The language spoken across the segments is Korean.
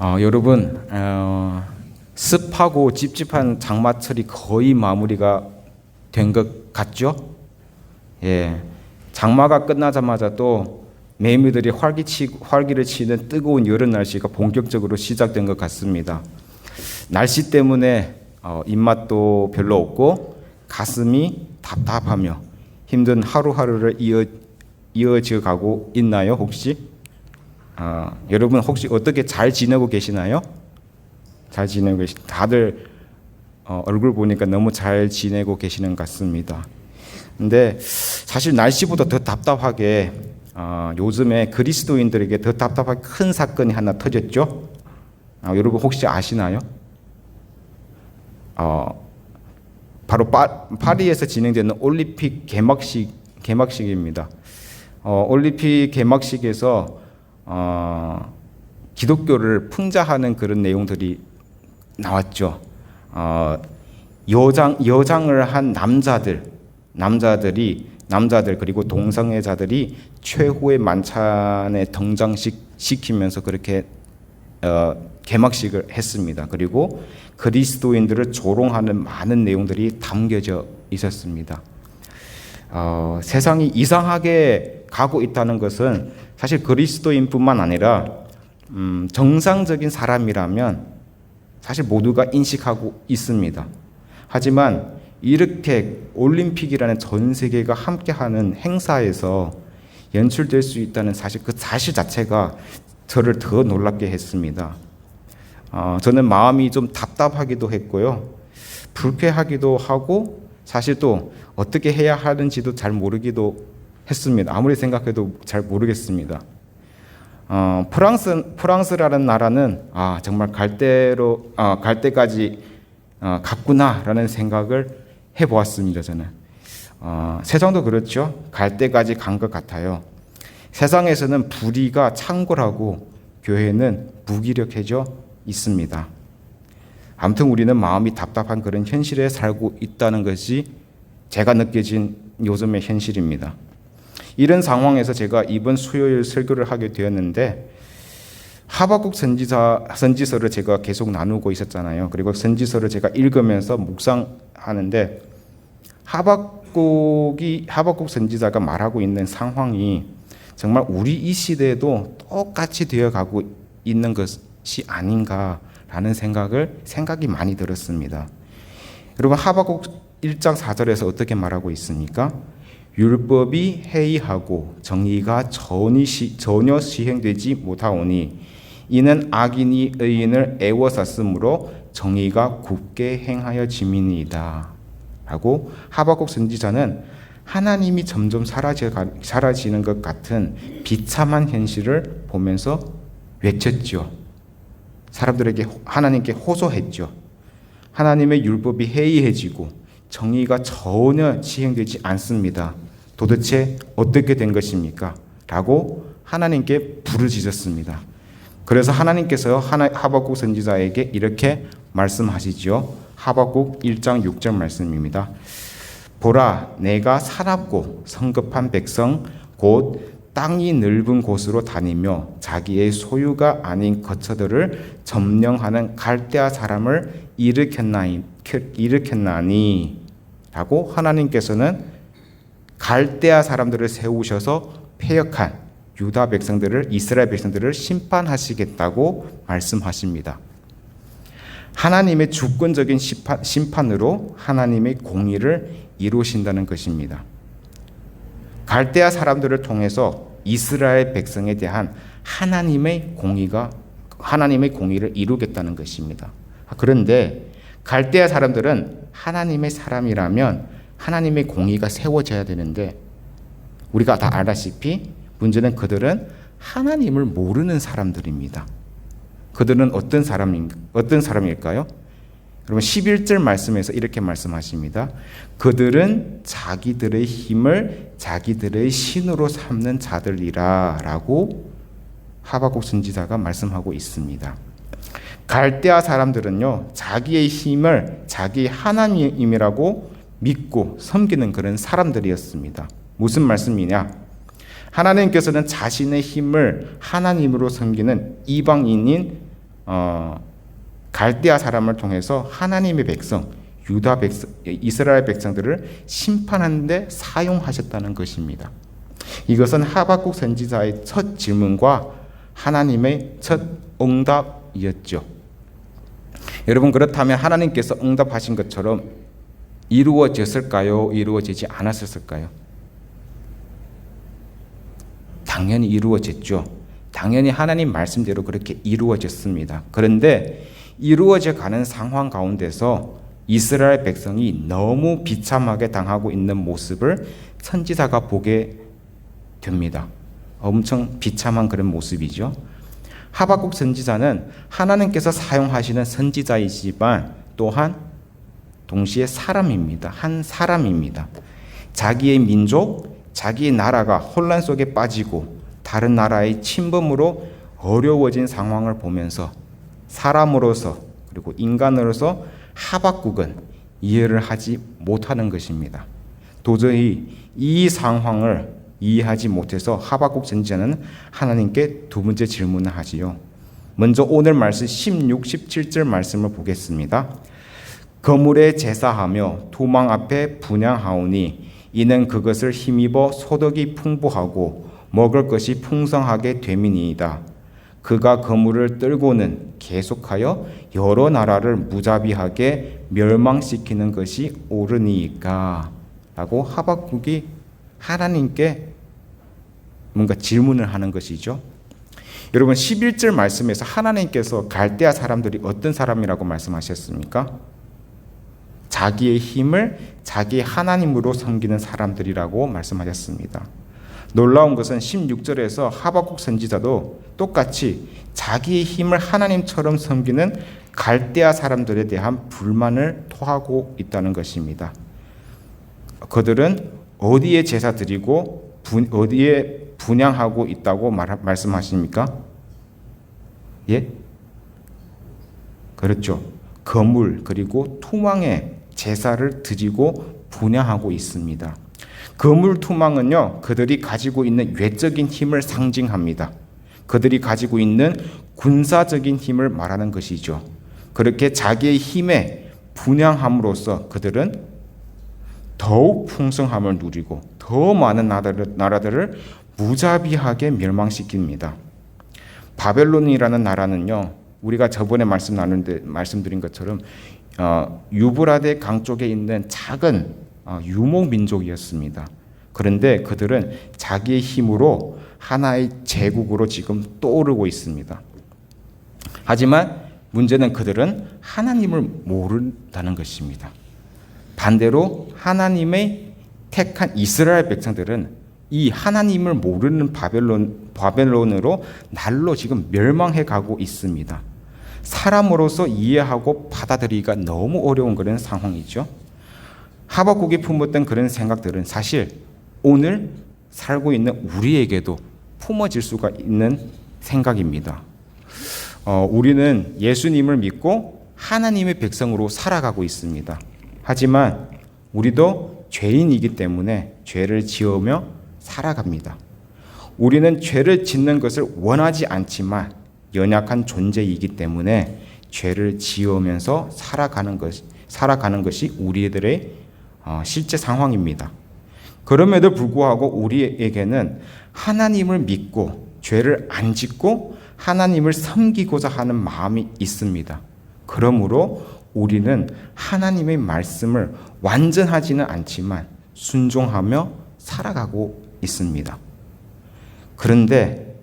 여러분, 습하고 찝찝한 장마철이 거의 마무리가 된 것 같죠? 예, 장마가 끝나자마자 또 매미들이 활기를 치는 뜨거운 여름 날씨가 본격적으로 시작된 것 같습니다. 날씨 때문에 입맛도 별로 없고 가슴이 답답하며 힘든 하루하루를 이어져 가고 있나요, 혹시? 여러분 혹시 어떻게 잘 지내고 계시나요? 잘 지내고 다들 얼굴 보니까 너무 잘 지내고 계시는 것 같습니다. 근데 사실 날씨보다 더 답답하게 요즘에 그리스도인들에게 더 답답하게 큰 사건이 하나 터졌죠. 여러분 혹시 아시나요? 바로 파리에서 진행되는 올림픽 개막식입니다. 올림픽 개막식에서 기독교를 풍자하는 그런 내용들이 나왔죠. 여장을 한 남자들 그리고 동성애자들이 최후의 만찬에 등장시키면서 그렇게 개막식을 했습니다. 그리고 그리스도인들을 조롱하는 많은 내용들이 담겨져 있었습니다. 세상이 이상하게 가고 있다는 것은 사실 그리스도인뿐만 아니라 정상적인 사람이라면 사실 모두가 인식하고 있습니다. 하지만 이렇게 올림픽이라는 전 세계가 함께하는 행사에서 연출될 수 있다는 사실, 그 사실 자체가 저를 더 놀랍게 했습니다. 저는 마음이 좀 답답하기도 했고요, 불쾌하기도 하고, 사실 또 어떻게 해야 하는지도 잘 모르기도 했습니다. 아무리 생각해도 잘 모르겠습니다. 프랑스라는 나라는 정말 갈 때까지 갔구나라는 생각을 해보았습니다. 저는 세상도 그렇죠. 갈 때까지 간 것 같아요. 세상에서는 불의가 창궐하고 교회는 무기력해져 있습니다. 아무튼 우리는 마음이 답답한 그런 현실에 살고 있다는 것이 제가 느껴진 요즘의 현실입니다. 이런 상황에서 제가 이번 수요일 설교를 하게 되었는데, 하박국 선지서를 제가 계속 나누고 있었잖아요. 그리고 선지서를 제가 읽으면서 묵상하는데, 하박국 선지자가 말하고 있는 상황이 정말 우리 이 시대에도 똑같이 되어가고 있는 것이 아닌가라는 생각이 많이 들었습니다. 여러분, 하박국 1장 4절에서 어떻게 말하고 있습니까? 율법이 해이하고 정의가 전혀 시행되지 못하오니 이는 악인이 의인을 애워쌌으므로 정의가 굳게 행하여 짐이니이다 라고 하박국 선지자는 하나님이 점점 사라지는 것 같은 비참한 현실을 보면서 외쳤죠. 사람들에게 하나님께 호소했죠. 하나님의 율법이 해이해지고 정의가 전혀 시행되지 않습니다. 도대체 어떻게 된 것입니까? 라고 하나님께 부르짖었습니다. 그래서 하나님께서 하박국 선지자에게 이렇게 말씀하시죠. 하박국 1장 6절 말씀입니다. 보라, 내가 사납고 성급한 백성 곧 땅이 넓은 곳으로 다니며 자기의 소유가 아닌 거처들을 점령하는 갈대아 사람을 일으켰나니 라고 하나님께서는 갈대아 사람들을 세우셔서 패역한 유다 백성들을, 이스라엘 백성들을 심판하시겠다고 말씀하십니다. 하나님의 주권적인 심판으로 하나님의 공의를 이루신다는 것입니다. 갈대아 사람들을 통해서 이스라엘 백성에 대한 하나님의 공의를 이루겠다는 것입니다. 그런데 갈대아 사람들은 하나님의 사람이라면 하나님의 공의가 세워져야 되는데, 우리가 다 알다시피 문제는 그들은 하나님을 모르는 사람들입니다. 그들은 어떤 사람일까요? 여러분 11절 말씀에서 이렇게 말씀하십니다. 그들은 자기들의 힘을 자기들의 신으로 삼는 자들이라 라고 하박국 선지자가 말씀하고 있습니다. 갈대아 사람들은요, 자기의 힘을 자기 하나님이라고 믿고 섬기는 그런 사람들이었습니다. 무슨 말씀이냐? 하나님께서는 자신의 힘을 하나님으로 섬기는 이방인인 갈대아 사람을 통해서 하나님의 백성, 유다 백성, 이스라엘 백성들을 심판하는데 사용하셨다는 것입니다. 이것은 하박국 선지자의 첫 질문과 하나님의 첫 응답이었죠. 여러분, 그렇다면 하나님께서 응답하신 것처럼 이루어졌을까요? 이루어지지 않았을까요? 당연히 이루어졌죠. 당연히 하나님 말씀대로 그렇게 이루어졌습니다. 그런데 이루어져 가는 상황 가운데서 이스라엘 백성이 너무 비참하게 당하고 있는 모습을 선지자가 보게 됩니다. 엄청 비참한 그런 모습이죠. 하박국 선지자는 하나님께서 사용하시는 선지자이지만 또한 동시에 사람입니다. 한 사람입니다. 자기의 민족, 자기의 나라가 혼란 속에 빠지고 다른 나라의 침범으로 어려워진 상황을 보면서 사람으로서 그리고 인간으로서 하박국은 이해를 하지 못하는 것입니다. 도저히 이 상황을 이해하지 못해서 하박국 선지자는 하나님께 두 번째 질문을 하지요. 먼저 오늘 말씀 16, 17절 말씀을 보겠습니다. 거물에 제사하며 투망 앞에 분향하오니 이는 그것을 힘입어 소득이 풍부하고 먹을 것이 풍성하게 됨이니이다. 그가 거물을 떨고는 계속하여 여러 나라를 무자비하게 멸망시키는 것이 옳으니까 라고 하박국이 하나님께 뭔가 질문을 하는 것이죠. 여러분, 11절 말씀에서 하나님께서 갈대아 사람들이 어떤 사람이라고 말씀하셨습니까? 자기의 힘을 자기 하나님으로 섬기는 사람들이라고 말씀하셨습니다. 놀라운 것은 16절에서 하박국 선지자도 똑같이 자기의 힘을 하나님처럼 섬기는 갈대아 사람들에 대한 불만을 토하고 있다는 것입니다. 그들은 어디에 제사 드리고 어디에 분향하고 있다고 말씀하십니까? 예? 그렇죠. 거물 그리고 투망에 제사를 드리고 분향하고 있습니다. 거물 투망은요, 그들이 가지고 있는 외적인 힘을 상징합니다. 그들이 가지고 있는 군사적인 힘을 말하는 것이죠. 그렇게 자기의 힘에 분향함으로써 그들은 더욱 풍성함을 누리고 더 많은 나라들을 무자비하게 멸망시킵니다. 바벨론이라는 나라는요, 우리가 저번에 말씀드린 것처럼 유브라데 강 쪽에 있는 작은 유목 민족이었습니다. 그런데 그들은 자기의 힘으로 하나의 제국으로 지금 떠오르고 있습니다. 하지만 문제는 그들은 하나님을 모른다는 것입니다. 반대로 하나님의 택한 이스라엘 백성들은 이 하나님을 모르는 바벨론으로 날로 지금 멸망해 가고 있습니다. 사람으로서 이해하고 받아들이기가 너무 어려운 그런 상황이죠. 하박국이 품었던 그런 생각들은 사실 오늘 살고 있는 우리에게도 품어질 수가 있는 생각입니다. 우리는 예수님을 믿고 하나님의 백성으로 살아가고 있습니다. 하지만 우리도 죄인이기 때문에 죄를 지으며 살아갑니다. 우리는 죄를 짓는 것을 원하지 않지만 연약한 존재이기 때문에 죄를 지으면서 살아가는 것이 우리들의 실제 상황입니다. 그럼에도 불구하고 우리에게는 하나님을 믿고 죄를 안 짓고 하나님을 섬기고자 하는 마음이 있습니다. 그러므로 우리는 하나님의 말씀을 완전하지는 않지만 순종하며 살아가고 있습니다. 그런데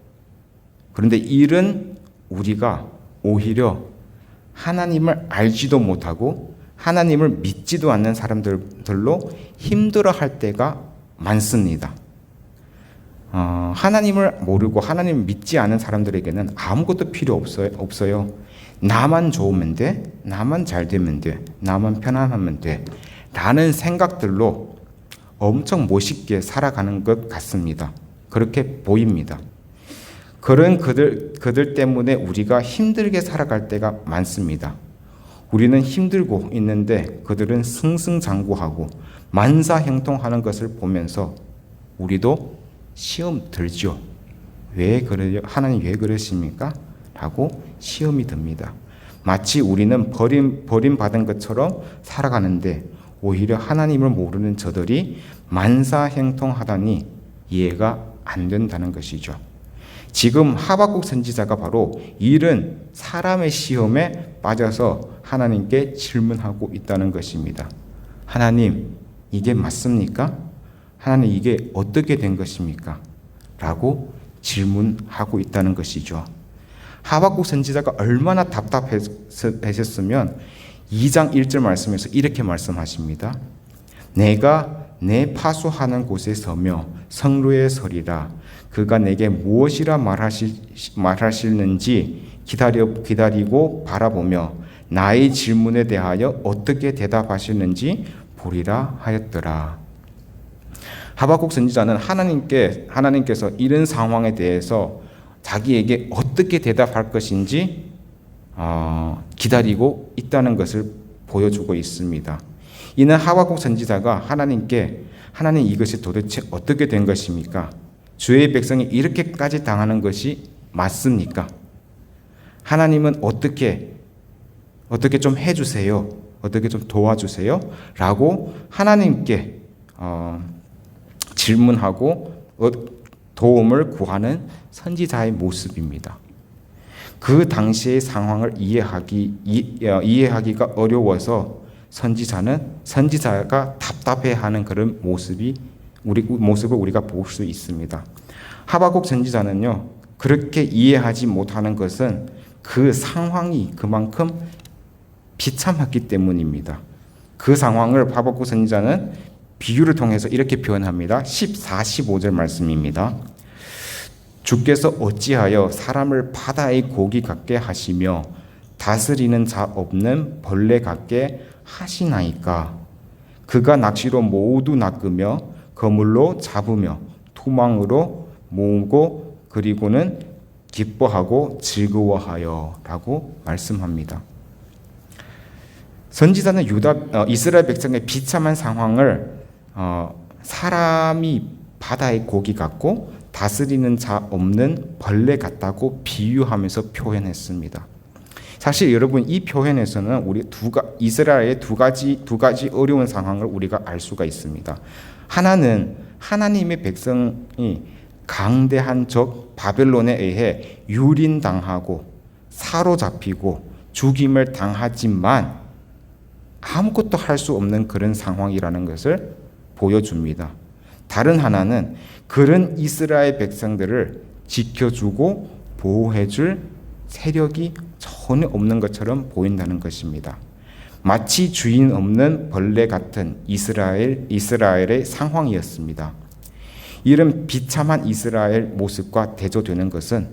이런 우리가 오히려 하나님을 알지도 못하고 하나님을 믿지도 않는 사람들로 힘들어할 때가 많습니다. 하나님을 모르고 하나님을 믿지 않은 사람들에게는 아무것도 필요 없어요. 나만 좋으면 돼, 나만 잘 되면 돼, 나만 편안하면 돼 라는 생각들로 엄청 멋있게 살아가는 것 같습니다. 그렇게 보입니다. 그런 그들 때문에 우리가 힘들게 살아갈 때가 많습니다. 우리는 힘들고 있는데 그들은 승승장구하고 만사형통하는 것을 보면서 우리도 시험 들죠. 왜 그래요? 하나님 왜 그러십니까? 라고 시험이 듭니다. 마치 우리는 버림받은 것처럼 살아가는데 오히려 하나님을 모르는 저들이 만사행통하다니 이해가 안 된다는 것이죠. 지금 하박국 선지자가 바로 이런 사람의 시험에 빠져서 하나님께 질문하고 있다는 것입니다. 하나님, 이게 맞습니까? 하나님, 이게 어떻게 된 것입니까? 라고 질문하고 있다는 것이죠. 하박국 선지자가 얼마나 답답하셨으면 2장 1절 말씀에서 이렇게 말씀하십니다. 내가 내 파수하는 곳에 서며 성루에 서리라. 그가 내게 무엇이라 말하실는지 기다리고 바라보며 나의 질문에 대하여 어떻게 대답하시는지 보리라 하였더라. 하박국 선지자는 하나님께서 이런 상황에 대해서 자기에게 어떻게 대답할 것인지 기다리고 있다는 것을 보여주고 있습니다. 이는 하박국 선지자가 하나님께 하나님, 이것이 도대체 어떻게 된 것입니까? 주의 백성이 이렇게까지 당하는 것이 맞습니까? 하나님은 어떻게 좀 해주세요. 어떻게 좀 도와주세요. 라고 하나님께 질문하고 도움을 구하는 선지자의 모습입니다. 그 당시의 상황을 이해하기가 어려워서 선지자가 답답해하는 그런 모습을 우리가 볼 수 있습니다. 하박국 선지자는요, 그렇게 이해하지 못하는 것은 그 상황이 그만큼 비참했기 때문입니다. 그 상황을 하박국 선지자는 비유를 통해서 이렇게 표현합니다. 14, 15절 말씀입니다. 주께서 어찌하여 사람을 바다의 고기 같게 하시며 다스리는 자 없는 벌레 같게 하시나이까? 그가 낚시로 모두 낚으며 거물로 잡으며 토망으로 모으고 그리고는 기뻐하고 즐거워하여 라고 말씀합니다. 선지자는 이스라엘 백성의 비참한 상황을 사람이 바다의 고기 같고 다스리는 자 없는 벌레 같다고 비유하면서 표현했습니다. 사실 여러분, 이 표현에서는 이스라엘의 두 가지 어려운 상황을 우리가 알 수가 있습니다. 하나는 하나님의 백성이 강대한 적 바벨론에 의해 유린당하고 사로잡히고 죽임을 당하지만 아무것도 할 수 없는 그런 상황이라는 것을 보여줍니다. 다른 하나는 그런 이스라엘 백성들을 지켜주고 보호해줄 세력이 전혀 없는 것처럼 보인다는 것입니다. 마치 주인 없는 벌레 같은 이스라엘의 상황이었습니다. 이런 비참한 이스라엘 모습과 대조되는 것은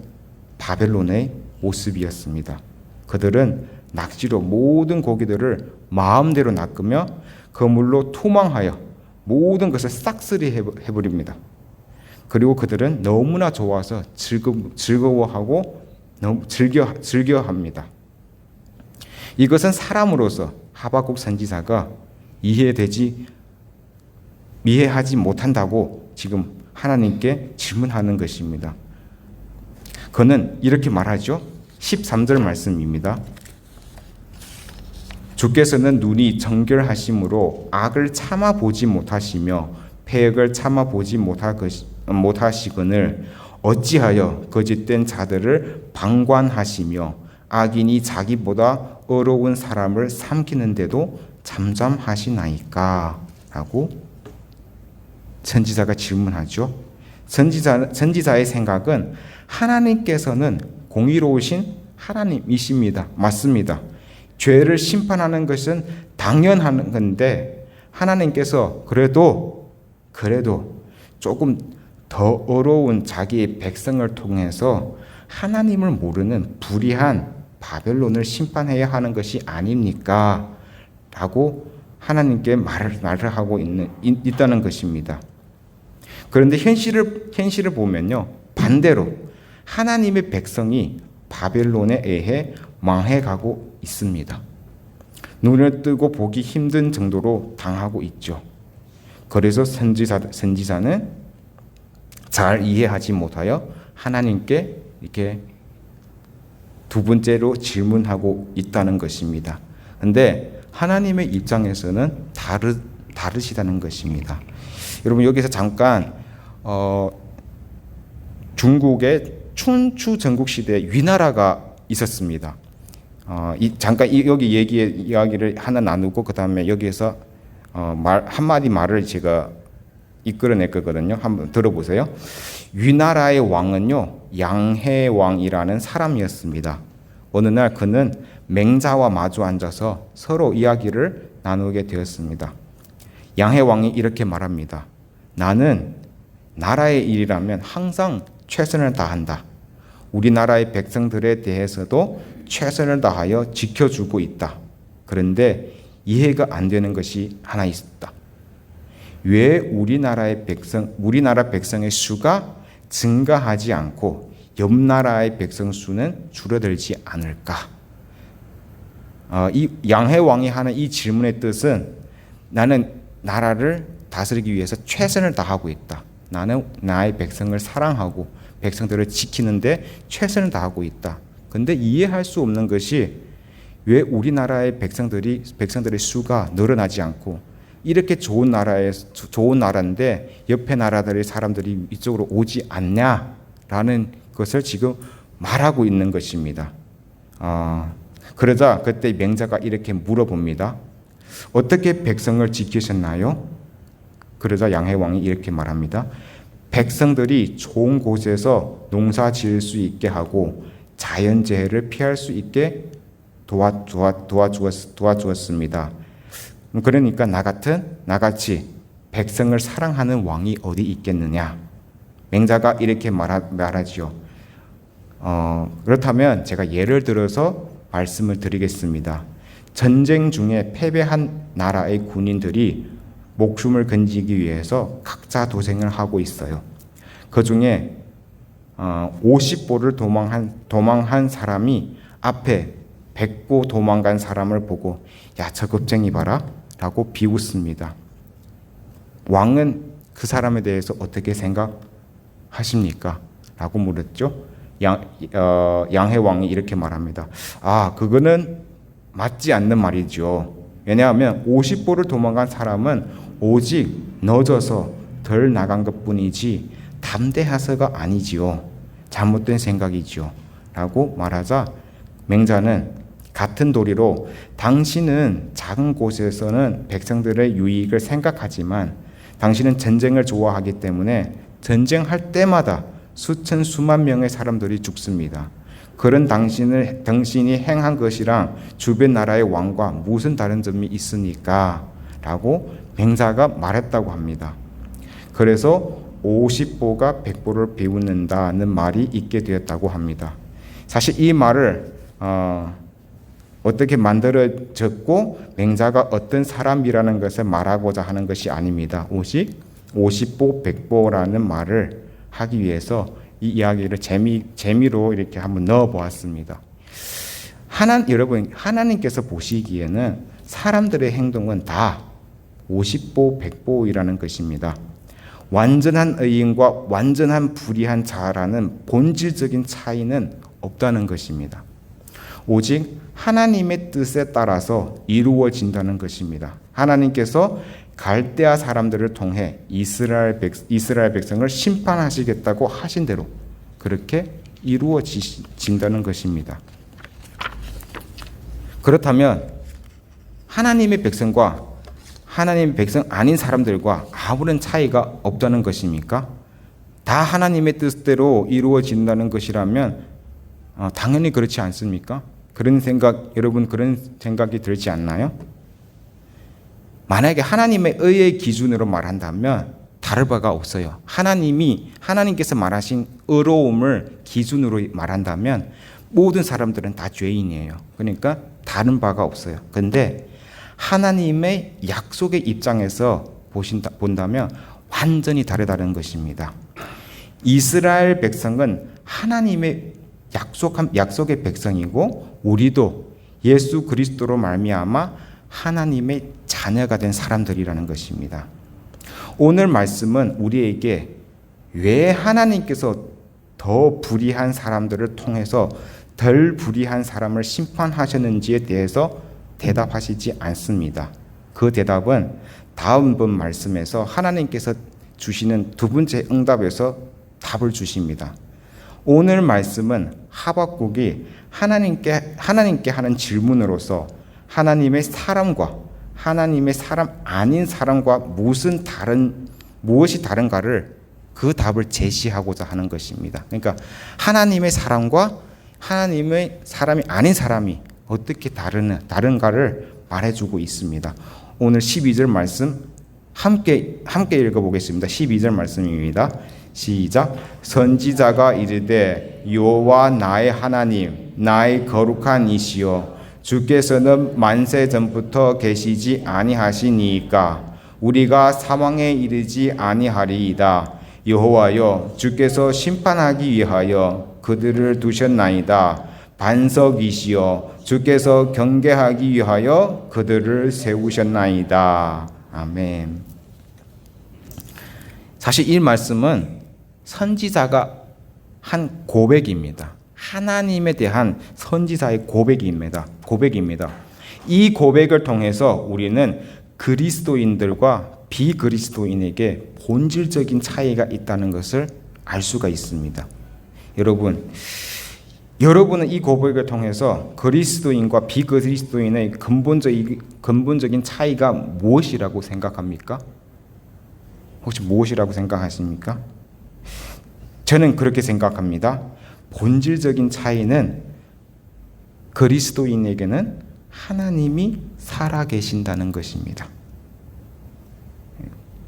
바벨론의 모습이었습니다. 그들은 낚시로 모든 고기들을 마음대로 낚으며 거물로 토망하여 모든 것을 싹쓸이 해버립니다. 그리고 그들은 너무나 좋아서 즐거워하고 너무 즐겨합니다. 이것은 사람으로서 하박국 선지자가 이해하지 못한다고 지금 하나님께 질문하는 것입니다. 그는 이렇게 말하죠. 13절 말씀입니다. 주께서는 눈이 정결하심으로 악을 참아보지 못하시며 패역을 참아보지 못하시거늘 어찌하여 거짓된 자들을 방관하시며 악인이 자기보다 어려운 사람을 삼키는데도 잠잠하시나이까? 라고 선지자가 질문하죠. 선지자의 생각은 하나님께서는 공의로우신 하나님이십니다. 맞습니다. 죄를 심판하는 것은 당연한 건데 하나님께서 그래도 조금 더 어려운 자기의 백성을 통해서 하나님을 모르는 불의한 바벨론을 심판해야 하는 것이 아닙니까? 라고 하나님께 말을 하고 있다는 것입니다. 그런데 현실을 보면요, 반대로 하나님의 백성이 바벨론에 의해 망해가고 있습니다. 눈을 뜨고 보기 힘든 정도로 당하고 있죠. 그래서 선지자는 잘 이해하지 못하여 하나님께 이렇게 두 번째로 질문하고 있다는 것입니다. 그런데 하나님의 입장에서는 다르시다는 것입니다. 여러분 여기서 잠깐 중국의 춘추 전국시대에 위나라가 있었습니다. 잠깐 여기 이야기를 하나 나누고 그 다음에 여기에서 한마디 말을 제가 이끌어낼 거거든요. 한번 들어보세요. 위나라의 왕은요, 양해왕이라는 사람이었습니다. 어느 날 그는 맹자와 마주 앉아서 서로 이야기를 나누게 되었습니다. 양해왕이 이렇게 말합니다. 나는 나라의 일이라면 항상 최선을 다한다. 우리나라의 백성들에 대해서도 최선을 다하여 지켜주고 있다. 그런데 이해가 안 되는 것이 하나 있다. 왜 우리나라 백성의 수가 증가하지 않고 옆 나라의 백성 수는 줄어들지 않을까? 이 양해왕이 하는 이 질문의 뜻은 나는 나라를 다스리기 위해서 최선을 다하고 있다. 나는 나의 백성을 사랑하고 백성들을 지키는데 최선을 다하고 있다. 근데 이해할 수 없는 것이 왜 우리나라의 백성들의 수가 늘어나지 않고 이렇게 좋은 나라인데 옆에 나라들의 사람들이 이쪽으로 오지 않냐라는 것을 지금 말하고 있는 것입니다. 그러자 그때 맹자가 이렇게 물어봅니다. 어떻게 백성을 지키셨나요? 그러자 양해왕이 이렇게 말합니다. 백성들이 좋은 곳에서 농사 지을 수 있게 하고 자연재해를 피할 수 있게 도와주었습니다. 그러니까 나같이 백성을 사랑하는 왕이 어디 있겠느냐? 맹자가 이렇게 말하지요. 그렇다면 제가 예를 들어서 말씀을 드리겠습니다. 전쟁 중에 패배한 나라의 군인들이 목숨을 건지기 위해서 각자 도생을 하고 있어요. 그 중에 50보를 도망한 사람이 앞에 100보 도망간 사람을 보고 야, 저 겁쟁이 봐라 라고 비웃습니다. 왕은 그 사람에 대해서 어떻게 생각하십니까? 라고 물었죠. 양해왕이 이렇게 말합니다. 그거는 맞지 않는 말이죠. 왜냐하면 50보를 도망간 사람은 오직 늦어서 덜 나간 것뿐이지 담대해서가 아니지요. 잘못된 생각이지요. 라고 말하자 맹자는 같은 도리로 당신은 작은 곳에서는 백성들의 유익을 생각하지만 당신은 전쟁을 좋아하기 때문에 전쟁할 때마다 수만 명의 사람들이 죽습니다. 그런 당신이 행한 것이랑 주변 나라의 왕과 무슨 다른 점이 있습니까? 라고 맹자가 말했다고 합니다. 그래서 50보가 100보를 비웃는다는 말이 있게 되었다고 합니다. 사실 이 말을 어떻게 만들어졌고 맹자가 어떤 사람이라는 것을 말하고자 하는 것이 아닙니다. 오직 50보 100보라는 말을 하기 위해서 이 이야기를 재미로 이렇게 한번 넣어 보았습니다. 여러분, 하나님께서 보시기에는 사람들의 행동은 다 50보 100보이라는 것입니다. 완전한 의인과 완전한 불의한 자라는 본질적인 차이는 없다는 것입니다. 오직 하나님의 뜻에 따라서 이루어진다는 것입니다. 하나님께서 갈대아 사람들을 통해 이스라엘 백성을 심판하시겠다고 하신 대로 그렇게 이루어진다는 것입니다. 그렇다면 하나님의 백성과 하나님의 백성 아닌 사람들과 아무런 차이가 없다는 것입니까? 다 하나님의 뜻대로 이루어진다는 것이라면 당연히 그렇지 않습니까? 여러분 그런 생각이 들지 않나요? 만약에 하나님의 의의 기준으로 말한다면 다를 바가 없어요. 하나님께서 말하신 의로움을 기준으로 말한다면 모든 사람들은 다 죄인이에요. 그러니까 다른 바가 없어요. 그런데 하나님의 약속의 입장에서 본다면 완전히 다르다는 것입니다. 이스라엘 백성은 하나님의 약속의 백성이고 우리도 예수 그리스도로 말미암아 하나님의 자녀가 된 사람들이라는 것입니다. 오늘 말씀은 우리에게 왜 하나님께서 더 불의한 사람들을 통해서 덜 불의한 사람을 심판하셨는지에 대해서 대답하시지 않습니다. 그 대답은 다음번 말씀에서 하나님께서 주시는 두 번째 응답에서 답을 주십니다. 오늘 말씀은 하박국이 하나님께 하는 질문으로서 하나님의 사람과 하나님의 사람 아닌 사람과 무엇이 다른가를 그 답을 제시하고자 하는 것입니다. 그러니까 하나님의 사람과 하나님의 사람이 아닌 사람이 어떻게 다른가를 말해주고 있습니다. 오늘 12절 말씀 함께 읽어보겠습니다. 12절 말씀입니다. 시작. 선지자가 이르되 여호와 나의 하나님 나의 거룩한 이시여 주께서는 만세 전부터 계시지 아니하시니까 우리가 사망에 이르지 아니하리이다. 여호와여 주께서 심판하기 위하여 그들을 두셨나이다. 반석이시여 주께서 경계하기 위하여 그들을 세우셨나이다. 아멘. 사실 이 말씀은 선지자가 한 고백입니다. 하나님에 대한 선지자의 고백입니다. 이 고백을 통해서 우리는 그리스도인들과 비그리스도인에게 본질적인 차이가 있다는 것을 알 수가 있습니다. 여러분은 이 고백을 통해서 그리스도인과 비그리스도인의 근본적인 차이가 무엇이라고 생각합니까? 혹시 무엇이라고 생각하십니까? 저는 그렇게 생각합니다. 본질적인 차이는 그리스도인에게는 하나님이 살아계신다는 것입니다.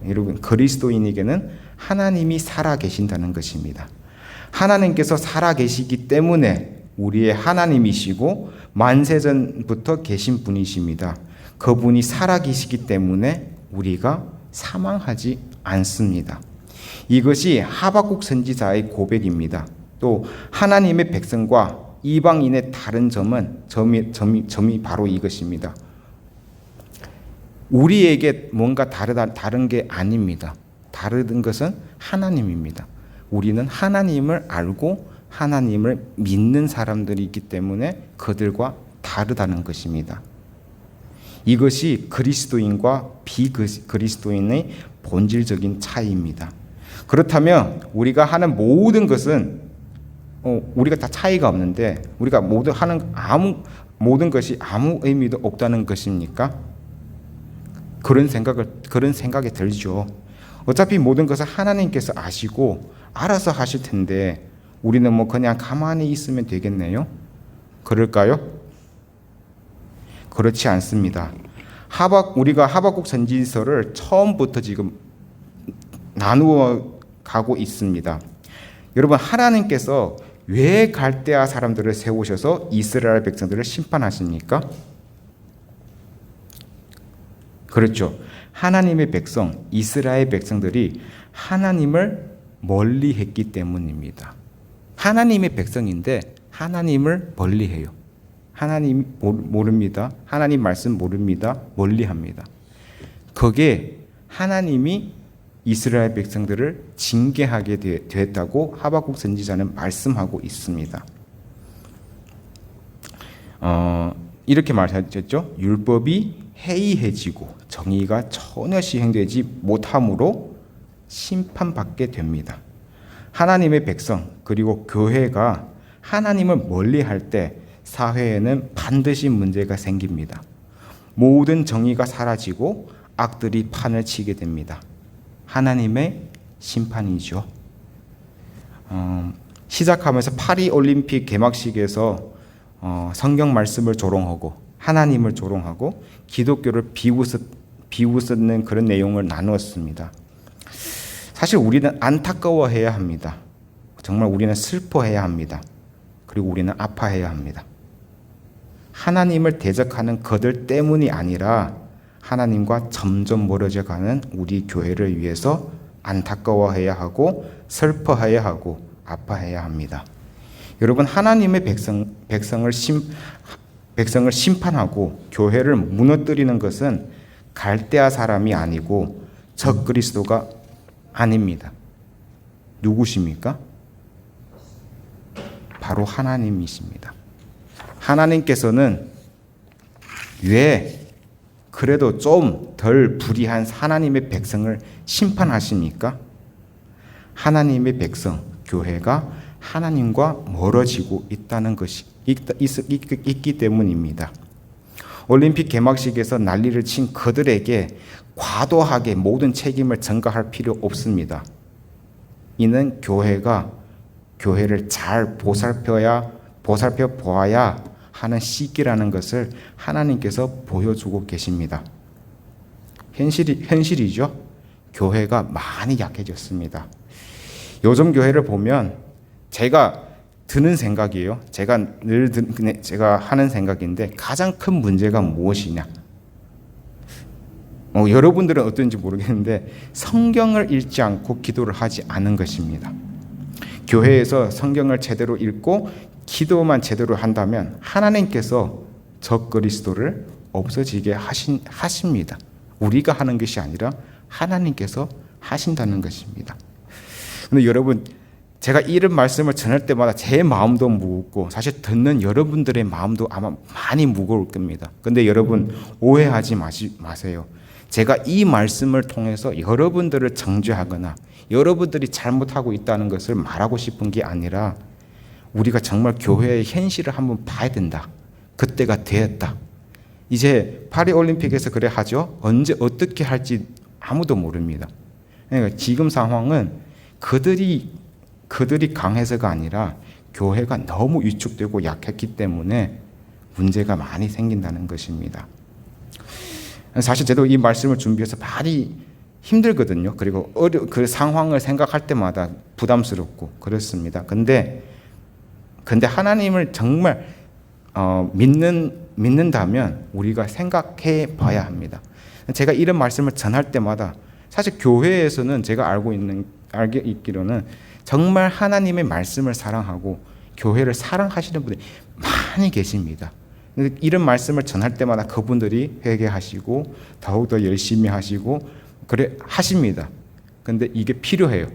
여러분, 그리스도인에게는 하나님이 살아계신다는 것입니다. 하나님께서 살아계시기 때문에 우리의 하나님이시고 만세전부터 계신 분이십니다. 그분이 살아계시기 때문에 우리가 사망하지 않습니다. 이것이 하박국 선지자의 고백입니다. 또 하나님의 백성과 이방인의 다른 점이 바로 이것입니다. 우리에게 뭔가 다른 게 아닙니다. 다른 것은 하나님입니다. 우리는 하나님을 알고 하나님을 믿는 사람들이기 때문에 그들과 다르다는 것입니다. 이것이 그리스도인과 비그리스도인의 본질적인 차이입니다. 그렇다면 우리가 하는 모든 것은 우리가 다 차이가 없는데 우리가 모든 것이 아무 의미도 없다는 것입니까? 그런 생각이 들죠. 어차피 모든 것을 하나님께서 아시고 알아서 하실 텐데 우리는 그냥 가만히 있으면 되겠네요? 그럴까요? 그렇지 않습니다. 우리가 하박국 선지서를 처음부터 지금 나누어 가고 있습니다. 여러분, 하나님께서 왜 갈대아 사람들을 세우셔서 이스라엘 백성들을 심판하십니까? 그렇죠. 하나님의 백성, 이스라엘 백성들이 하나님을 멀리했기 때문입니다. 하나님의 백성인데 하나님을 멀리해요. 하나님 모릅니다. 하나님 말씀 모릅니다. 멀리합니다. 그게 하나님이 이스라엘 백성들을 징계하게 됐다고 하박국 선지자는 말씀하고 있습니다. 이렇게 말하셨죠. 율법이 해이해지고 정의가 전혀 시행되지 못함으로 심판받게 됩니다. 하나님의 백성 그리고 교회가 하나님을 멀리할 때 사회에는 반드시 문제가 생깁니다. 모든 정의가 사라지고 악들이 판을 치게 됩니다. 하나님의 심판이죠. 시작하면서 파리 올림픽 개막식에서 성경 말씀을 조롱하고 하나님을 조롱하고 기독교를 비웃는 그런 내용을 나누었습니다. 사실 우리는 안타까워해야 합니다. 정말 우리는 슬퍼해야 합니다. 그리고 우리는 아파해야 합니다. 하나님을 대적하는 그들 때문이 아니라 하나님과 점점 멀어져가는 우리 교회를 위해서 안타까워해야 하고 슬퍼해야 하고 아파해야 합니다. 여러분, 하나님의 백성을 심판하고 교회를 무너뜨리는 것은 갈대아 사람이 아니고 적그리스도가 아닙니다. 누구십니까? 바로 하나님이십니다. 하나님께서는 왜 그래도 좀 덜 불의한 하나님의 백성을 심판하십니까? 하나님의 백성, 교회가 하나님과 멀어지고 있다는 것이 있기 때문입니다. 올림픽 개막식에서 난리를 친 그들에게 과도하게 모든 책임을 전가할 필요 없습니다. 이는 교회를 잘 보살펴 보아야 하는 시기라는 것을 하나님께서 보여주고 계십니다. 현실이죠. 교회가 많이 약해졌습니다. 요즘 교회를 보면 제가 드는 생각이에요. 제가 하는 생각인데 가장 큰 문제가 무엇이냐? 여러분들은 어떤지 모르겠는데 성경을 읽지 않고 기도를 하지 않은 것입니다. 교회에서 성경을 제대로 읽고 기도만 제대로 한다면 하나님께서 적그리스도를 없어지게 하십니다. 우리가 하는 것이 아니라 하나님께서 하신다는 것입니다. 근데 여러분, 제가 이런 말씀을 전할 때마다 제 마음도 무겁고 사실 듣는 여러분들의 마음도 아마 많이 무거울 겁니다. 근데 여러분 오해하지 마세요. 제가 이 말씀을 통해서 여러분들을 정죄하거나 여러분들이 잘못하고 있다는 것을 말하고 싶은 게 아니라 우리가 정말 교회의 현실을 한번 봐야 된다. 그때가 되었다. 이제 파리올림픽에서 그래 하죠. 언제 어떻게 할지 아무도 모릅니다. 그러니까 지금 상황은 그들이 강해서가 아니라 교회가 너무 위축되고 약했기 때문에 문제가 많이 생긴다는 것입니다. 사실 저도 이 말씀을 준비해서 많이 힘들거든요. 그리고 그 상황을 생각할 때마다 부담스럽고 그렇습니다. 근데 하나님을 정말 믿는다면 우리가 생각해 봐야 합니다. 제가 이런 말씀을 전할 때마다 사실 교회에서는 제가 알게 있기로는 정말 하나님의 말씀을 사랑하고 교회를 사랑하시는 분들이 많이 계십니다. 이런 말씀을 전할 때마다 그분들이 회개하시고 더욱더 열심히 하시고 그래 하십니다. 근데 이게 필요해요.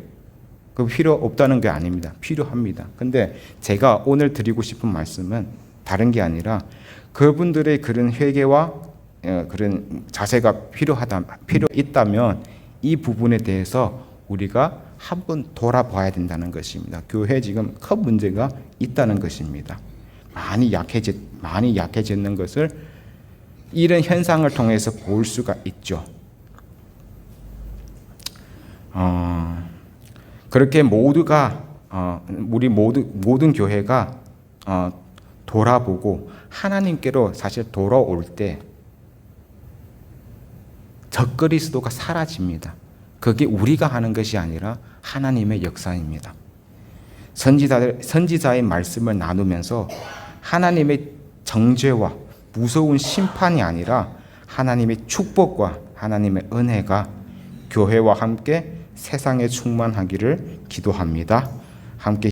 그 필요 없다는 게 아닙니다. 필요합니다. 근데 제가 오늘 드리고 싶은 말씀은 다른 게 아니라 그분들의 그런 회개와 그런 자세가 필요 있다면 이 부분에 대해서 우리가 한번 돌아봐야 된다는 것입니다. 교회에 지금 큰 문제가 있다는 것입니다. 많이 약해졌는 것을 이런 현상을 통해서 볼 수가 있죠. 그렇게 우리 모든 교회가 돌아보고 하나님께로 사실 돌아올 때 적그리스도가 사라집니다. 그게 우리가 하는 것이 아니라 하나님의 역사입니다. 선지자의 말씀을 나누면서 하나님의 정죄와 무서운 심판이 아니라 하나님의 축복과 하나님의 은혜가 교회와 함께 세상에 충만하기를 기도합니다. 함께